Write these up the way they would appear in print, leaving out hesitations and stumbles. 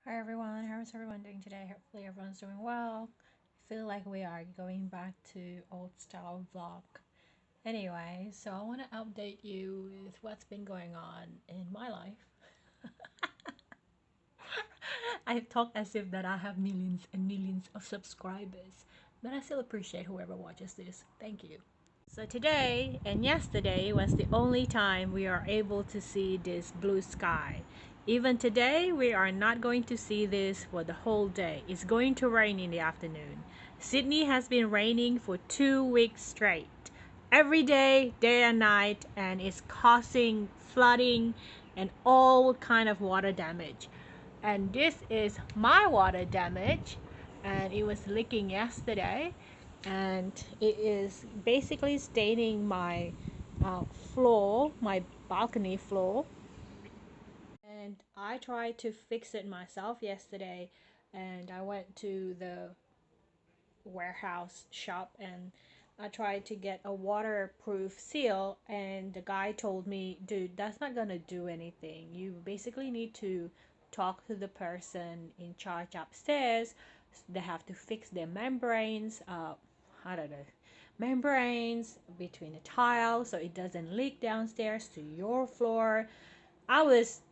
Hi everyone, how's everyone doing today? Hopefully everyone's doing well. I feel like we are going back to old style vlog. Anyway, so I want to update you with what's been going on in my life. I talk as if that I have millions and millions of subscribers, but I still appreciate whoever watches this. Thank you. So today and yesterday was the only time we are able to see this blue sky. Even today, we are not going to see this for the whole day. It's going to rain in the afternoon. Sydney has been raining for 2 weeks straight. Every day, day and night, and it's causing flooding and all kind of water damage. And this is my water damage, and it was leaking yesterday, and it is basically staining my floor, my balcony floor. And I tried to fix it myself yesterday, and I went to the warehouse shop and I tried to get a waterproof seal, and the guy told me, dude, that's not gonna do anything. You basically need to talk to the person in charge upstairs. They have to fix their membranes, I don't know, membranes between the tiles so it doesn't leak downstairs to your floor.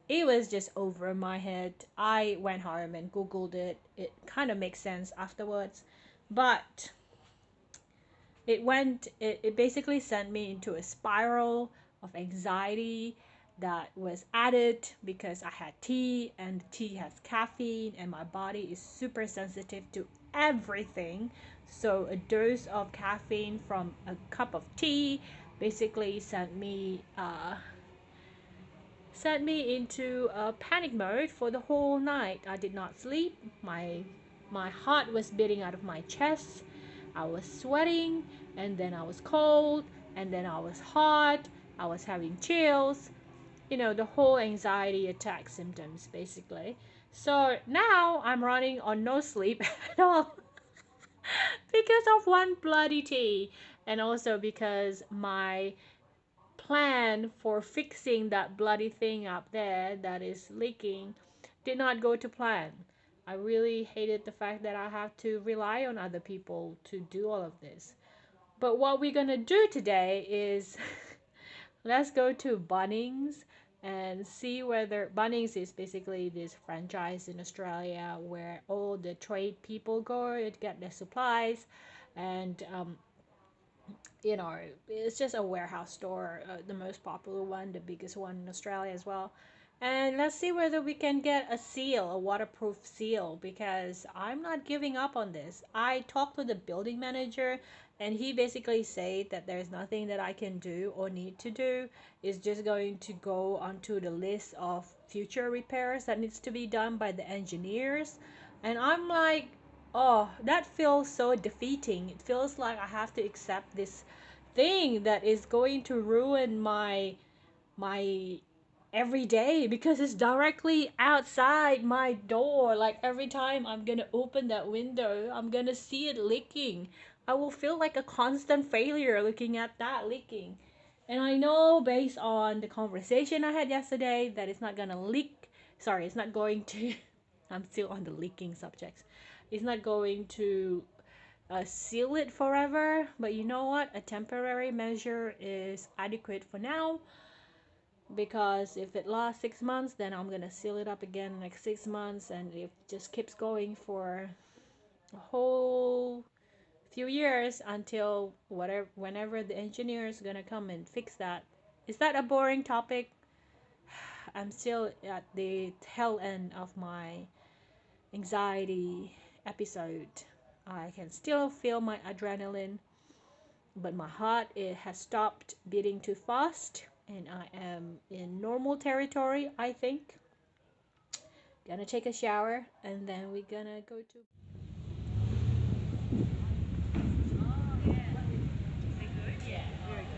It was just over my head. I went home and googled it. It kind of makes sense afterwards, but it basically sent me into a spiral of anxiety that was added because I had tea, and tea has caffeine and my body is super sensitive to everything. So a dose of caffeine from a cup of tea basically sent me into a panic mode for the whole night. I did not sleep. My heart was beating out of my chest. I was sweating, and then I was cold, and then I was hot. I was having chills. The whole anxiety attack symptoms basically. So now I'm running on no sleep at all because of one bloody tea, and also because my plan for fixing that bloody thing up there that is leaking did not go to plan. I really hated the fact that I have to rely on other people to do all of this. But what we're gonna do today is let's go to Bunnings and see whether Bunnings is basically this franchise in Australia where all the trade people go to get their supplies, and it's just a warehouse store, the most popular one, the biggest one in Australia as well. And let's see whether we can get a seal, a waterproof seal, because I'm not giving up on this. I talked to the building manager, and he basically said that there's nothing that I can do or need to do. It's just going to go onto the list of future repairs that needs to be done by the engineers. And I'm like, oh, that feels so defeating. It feels like I have to accept this thing that is going to ruin my every day because it's directly outside my door. Like every time I'm gonna open that window, I'm gonna see it leaking. I will feel like a constant failure looking at that leaking. And I know based on the conversation I had yesterday that it's not gonna leak. Sorry, it's not going to. I'm still on the leaking subjects. It's not going to seal it forever, but you know what? A temporary measure is adequate for now, because if it lasts 6 months, then I'm gonna seal it up again next 6 months, and it just keeps going for a whole few years until whatever whenever the engineer is gonna come and fix that. Is that a boring topic? I'm still at the tail end of my anxiety episode. I can still feel my adrenaline, but my heart, it has stopped beating too fast, and I am in normal territory, I think. Gonna take a shower, and then we're gonna go to. Oh, yeah. Is it good? Yeah, very good.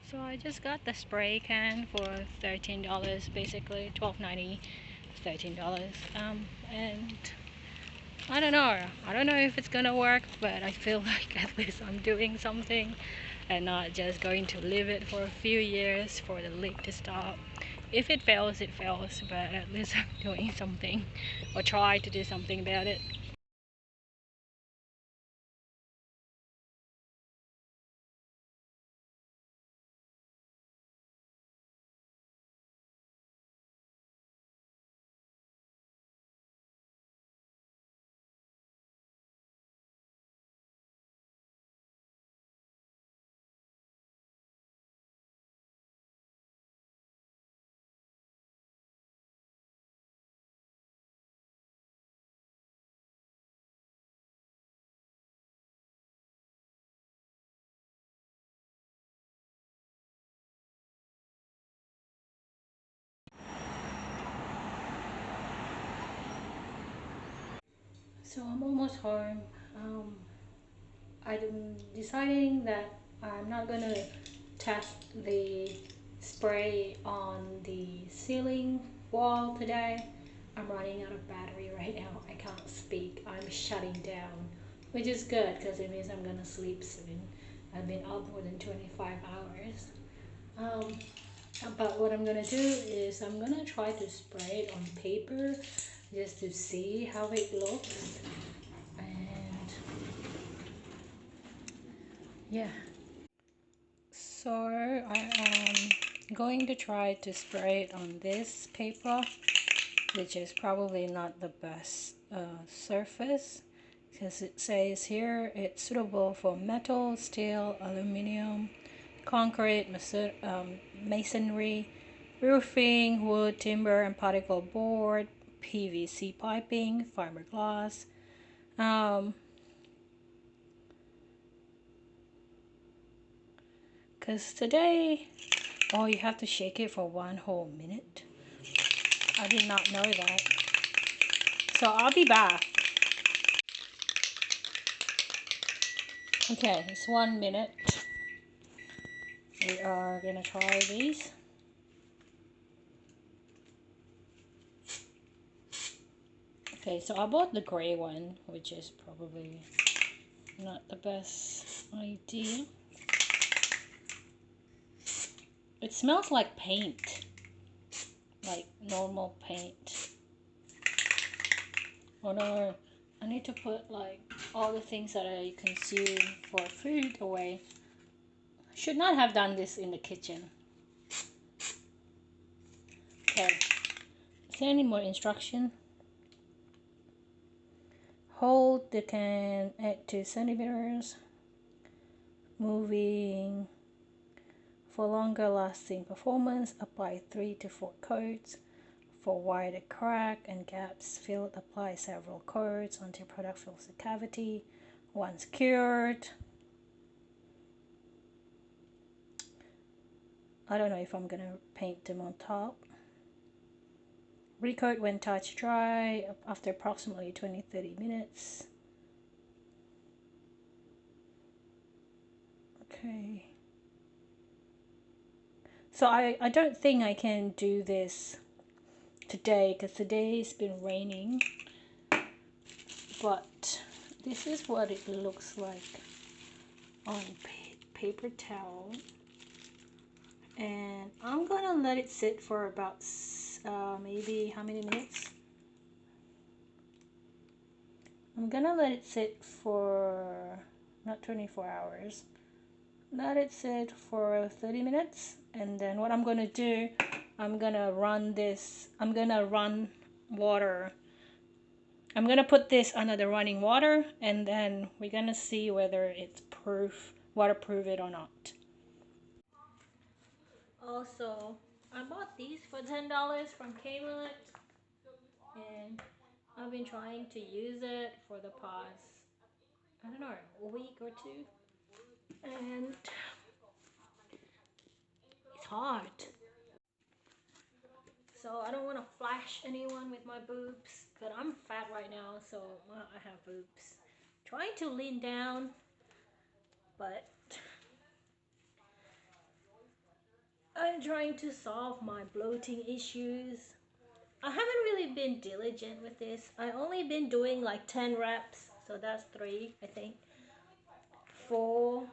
So I just got the spray can for $13, basically $12.90, $13. And I don't know. I don't know if it's gonna work, but I feel like at least I'm doing something and not just going to leave it for a few years for the leak to stop. If it fails, it fails, but at least I'm doing something or try to do something about it. So I'm almost home. Um, I'm deciding that I'm not gonna test the spray on the ceiling wall today. I'm running out of battery right now. I can't speak. I'm shutting down, which is good because it means I'm gonna sleep soon. I've been up more than 25 hours. Um, but what I'm gonna do is I'm gonna try to spray it on paper just to see how it looks. And yeah. So I am going to try to spray it on this paper, which is probably not the best surface, because it says here it's suitable for metal, steel, aluminum, concrete, masonry, roofing, wood, timber, and particle board, PVC piping, fiberglass. Because today, oh, you have to shake it for 1 whole minute. I did not know that. So I'll be back. Okay, it's 1 minute. We are gonna try these. Okay, so I bought the gray one, which is probably not the best idea. It smells like paint, like normal paint. Oh no, I need to put like all the things that I consume for food away. Should not have done this in the kitchen. Okay, is there any more instruction? Hold the can at 2 centimeters. Moving for longer lasting performance, apply 3 to 4 coats. For wider crack and gaps filled, apply several coats until product fills the cavity. Once cured, I don't know if I'm gonna paint them on top. Recoat when touch dry after approximately 20-30 minutes. Okay. So I don't think I can do this today because today's been raining. But this is what it looks like on paper towel. And I'm gonna let it sit for about maybe how many minutes? I'm gonna let it sit for not 24 hours. Let it sit for 30 minutes, and then what I'm gonna do, I'm gonna run water. I'm gonna put this under the running water, and then we're gonna see whether it's waterproof it or not. Also, I bought these for $10 from Kmart, and I've been trying to use it for the past, I don't know, a week or two, and it's hard. So I don't want to flash anyone with my boobs, but I'm fat right now, so I have boobs. Trying to lean down, but I'm trying to solve my bloating issues. I haven't really been diligent with this. I only been doing like 10 reps, so that's 3, I think. 4,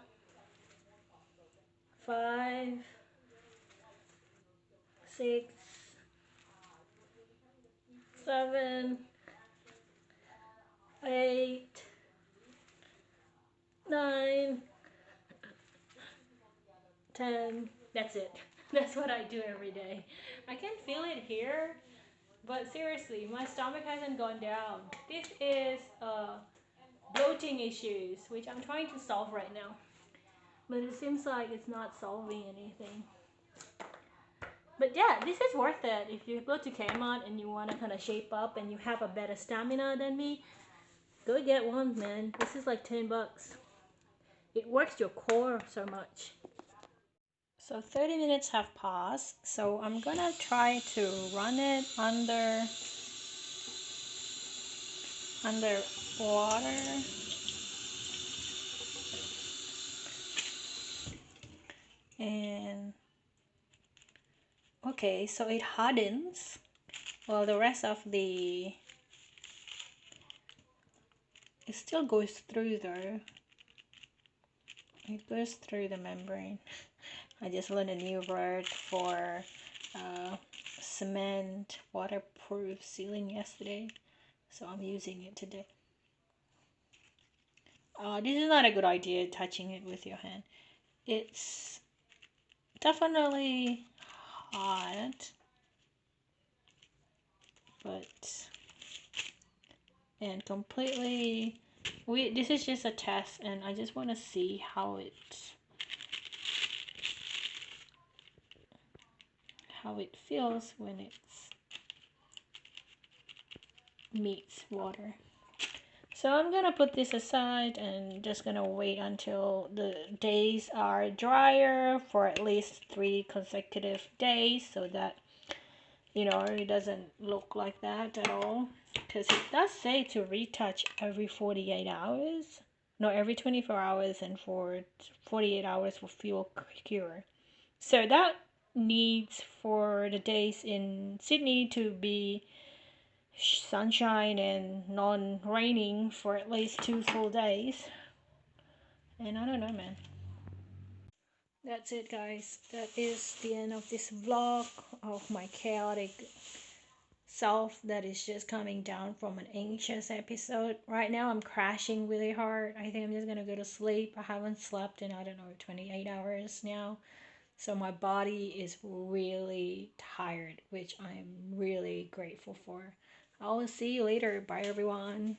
5, 6, 7, 8, 9, 10. That's it. That's what I do every day. I can feel it here, but seriously, my stomach hasn't gone down. This is bloating issues, which I'm trying to solve right now. But it seems like it's not solving anything. But yeah, this is worth it. If you go to Kmart and you want to kind of shape up and you have a better stamina than me, go get one, man. This is like 10 bucks. It works your core so much. So 30 minutes have passed. So I'm gonna try to run it under water. And okay, so it hardens. Well, the rest of it still goes through though. It goes through the membrane. I just learned a new word for cement waterproof sealing yesterday, so I'm using it today. This is not a good idea, touching it with your hand. It's definitely hot, but and completely. This is just a test, and I just want to see how it feels when it meets water. So I'm gonna put this aside and just gonna wait until the days are drier for at least 3 consecutive days, so that it doesn't look like that at all, because it does say to retouch every 48 hours, no, every 24 hours, and for 48 hours for fuel cure. So that needs for the days in Sydney to be sunshine and non-raining for at least 2 full days. And I don't know, man. That's it, guys. That is the end of this vlog of my chaotic self that is just coming down from an anxious episode. Right now I'm crashing really hard. I think I'm just gonna go to sleep. I haven't slept in, I don't know, 28 hours now. So my body is really tired, which I'm really grateful for. I will see you later. Bye, everyone.